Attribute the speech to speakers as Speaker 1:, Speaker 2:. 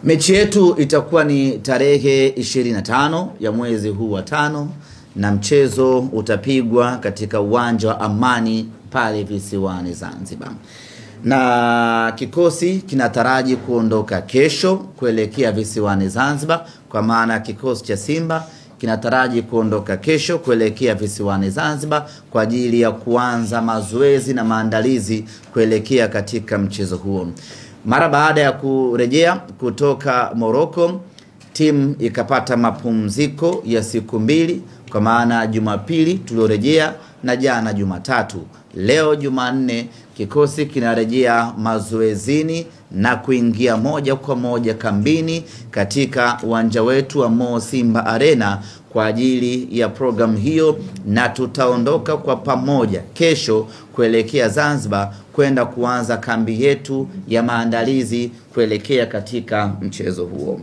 Speaker 1: Mechi yetu itakuwa ni tarehe 25 ya mwezi huu wa 5 na mchezo utapigwa katika uwanja wa Amani pale visiwani Zanzibar. Na kikosi kinataraji kuondoka kesho kuelekea visiwani Zanzibar, kwa maana kikosi cha Simba kinataraji kuondoka kesho kuelekea visiwani Zanzibar kwa ajili ya kuanza mazoezi na maandalizi kuelekea katika mchezo huo. Mara baada ya kurejea kutoka Morocco, timu ikapata mapumziko ya siku 2, kwa maana Jumapili tuliorejea na jana Jumatatu. Leo Jumanne kikosi kinarejea mazoezini na kuingia moja kwa moja kambini katika uwanja wetu wa Mo Simba Arena kwa ajili ya program hiyo, na tutaondoka kwa pamoja kesho kuelekea Zanzibar kwenda kuanza kambi yetu ya maandalizi kuelekea katika mchezo huo.